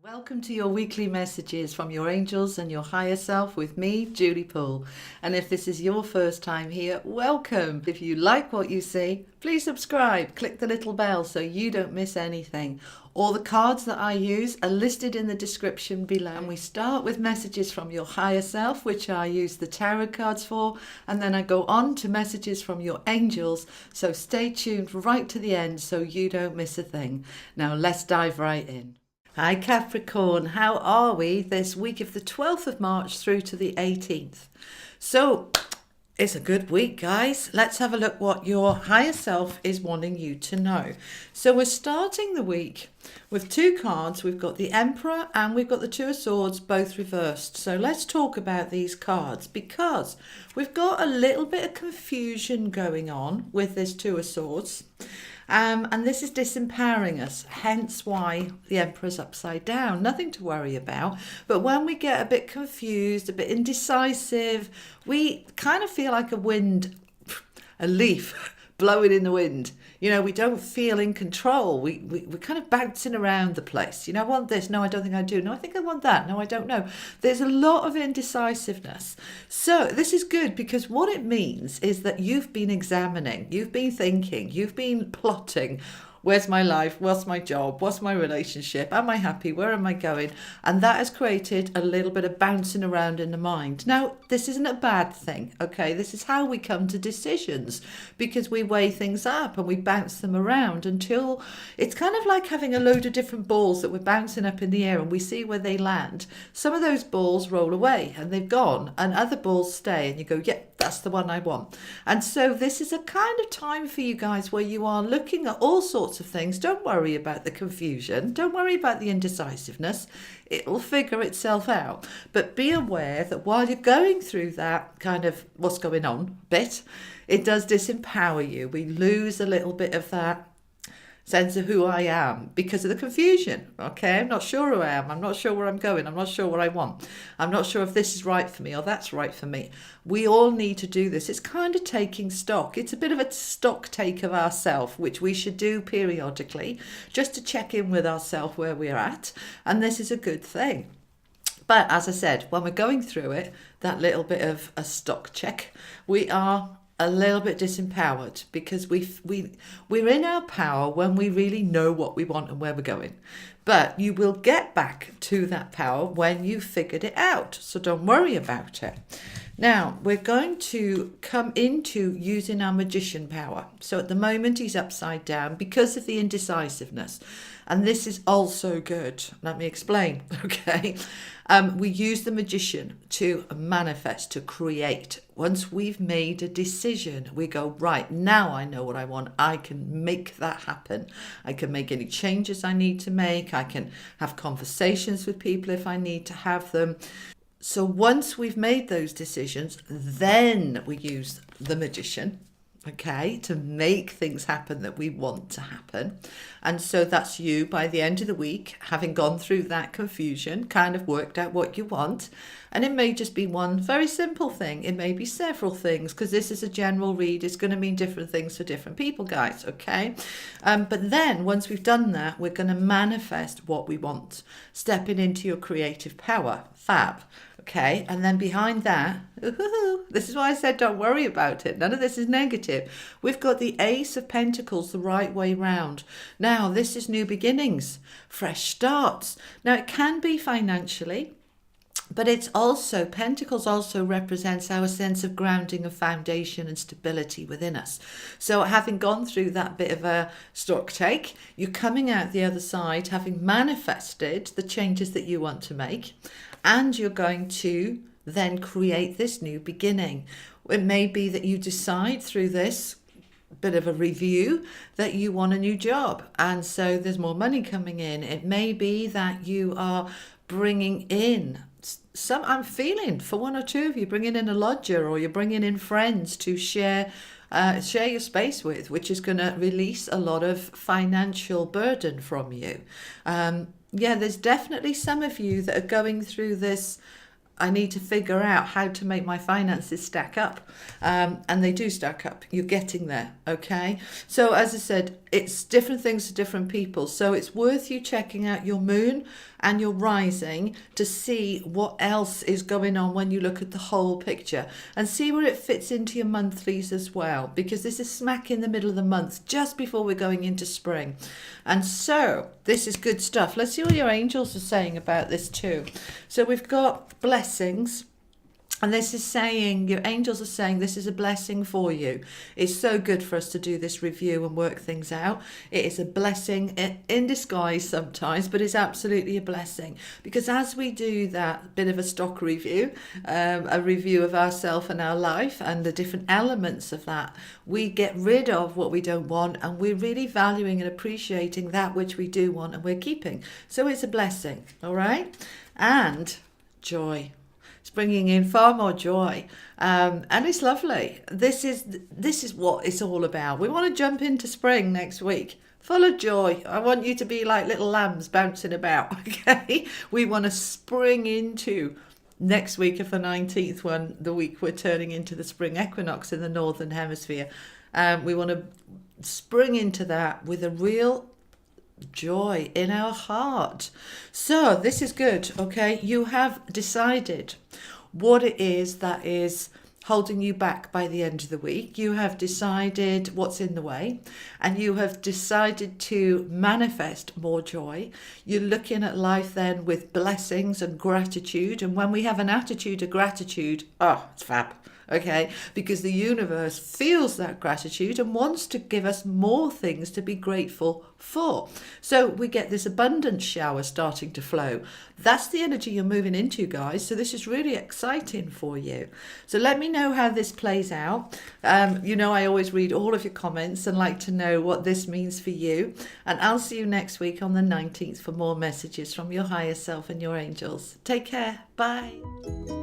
Welcome to your weekly messages from your angels and your higher self with me, Julie Poole. And if this is your first time here, welcome. If you like what you see, please subscribe. Click the little bell so you don't miss anything. All the cards that I use are listed in the description below. And we start with messages from your higher self, which I use the tarot cards for. And then I go on to messages from your angels. So stay tuned right to the end so you don't miss a thing. Now let's dive right in. Hi Capricorn, how are we this week of the 12th of March through to the 18th? So it's a good week, guys. Let's have a look what your higher self is wanting you to know. So we're starting the week with two cards. We've got the Emperor and we've got the Two of Swords, both reversed. So let's talk about these cards because we've got a little bit of confusion going on with this Two of Swords. And this is disempowering us, hence why the Emperor's upside down. Nothing to worry about. But when we get a bit confused, a bit indecisive, we kind of feel like a leaf blowing in the wind. You know, we don't feel in control. We're kind of bouncing around the place. You know, I want this. No, I don't think I do. No, I think I want that. No, I don't know. There's a lot of indecisiveness. So this is good because what it means is that you've been examining, you've been thinking, you've been plotting. Where's my life? What's my job? What's my relationship? Am I happy? Where am I going? And that has created a little bit of bouncing around in the mind. Now, this isn't a bad thing, okay? This is how we come to decisions because we weigh things up and we bounce them around until it's kind of like having a load of different balls that we're bouncing up in the air and we see where they land. Some of those balls roll away and they've gone and other balls stay and you go, yeah, that's the one I want. And so this is a kind of time for you guys where you are looking at all sorts of things. Don't worry about the confusion. Don't worry about the indecisiveness. It'll figure itself out. But be aware that while you're going through that kind of what's going on bit, it does disempower you. We lose a little bit of that sense of who I am because of the confusion. Okay, I'm not sure who I am. I'm not sure where I'm going. I'm not sure what I want. I'm not sure if this is right for me or that's right for me. We all need to do this. It's kind of taking stock. It's a bit of a stock take of ourselves, which we should do periodically just to check in with ourselves where we're at. And this is a good thing. But as I said, when we're going through it, that little bit of a stock check, we are a little bit disempowered because we're in our power when we really know what we want and where we're going. But you will get back to that power when you've figured it out. So don't worry about it. Now, we're going to come into using our magician power. So at the moment, he's upside down because of the indecisiveness. And this is also good. Let me explain, okay? We use the magician to manifest, to create. Once we've made a decision, we go, right, now I know what I want. I can make that happen. I can make any changes I need to make. I can have conversations with people if I need to have them. So once we've made those decisions, then we use the magician, okay, to make things happen that we want to happen. And so that's you by the end of the week, having gone through that confusion, kind of worked out what you want. And it may just be one very simple thing. It may be several things because this is a general read. It's going to mean different things for different people, guys, okay? But then once we've done that, we're going to manifest what we want, stepping into your creative power. Fab. Okay, and then behind that, this is why I said don't worry about it. None of this is negative. We've got the Ace of Pentacles the right way round. Now, this is new beginnings, fresh starts. Now, it can be financially, but it's also, Pentacles also represents our sense of grounding of foundation and stability within us. So having gone through that bit of a stock take, you're coming out the other side, having manifested the changes that you want to make. And you're going to then create this new beginning. It may be that you decide through this bit of a review that you want a new job. And so there's more money coming in. It may be that you are bringing in some, I'm feeling for one or two of you, bringing in a lodger or you're bringing in friends to share your space with, which is going to release a lot of financial burden from you. Yeah, there's definitely some of you that are going through this I need to figure out how to make my finances stack up. And they do stack up. You're getting there, okay? So as I said, it's different things to different people. So it's worth you checking out your moon and your rising to see what else is going on when you look at the whole picture, and see where it fits into your monthlies as well, because this is smack in the middle of the month, just before we're going into spring. And so this is good stuff. Let's see what your angels are saying about this too. So we've got blessings. And this is saying, your angels are saying this is a blessing for you. It's so good for us to do this review and work things out. It is a blessing in disguise sometimes, but it's absolutely a blessing. Because as we do that bit of a stock review, a review of ourselves and our life and the different elements of that, we get rid of what we don't want, and we're really valuing and appreciating that which we do want and we're keeping. So it's a blessing, all right? And joy. It's bringing in far more joy, and it's lovely. This is what it's all about. We want to jump into spring next week full of joy. I want you to be like little lambs bouncing about, okay? We want to spring into next week of the 19th, one, the week we're turning into the spring equinox in the northern hemisphere. We want to spring into that with a real joy in our heart. So this is good, okay? You have decided what it is that is holding you back by the end of the week. You have decided what's in the way, and you have decided to manifest more joy. You're looking at life then with blessings and gratitude, and when we have an attitude of gratitude, oh, it's fab. Okay, because the universe feels that gratitude and wants to give us more things to be grateful for. So we get this abundance shower starting to flow. That's the energy you're moving into, guys. So this is really exciting for you. So let me know how this plays out. I always read all of your comments and like to know what this means for you. And I'll see you next week on the 19th for more messages from your higher self and your angels. Take care. Bye.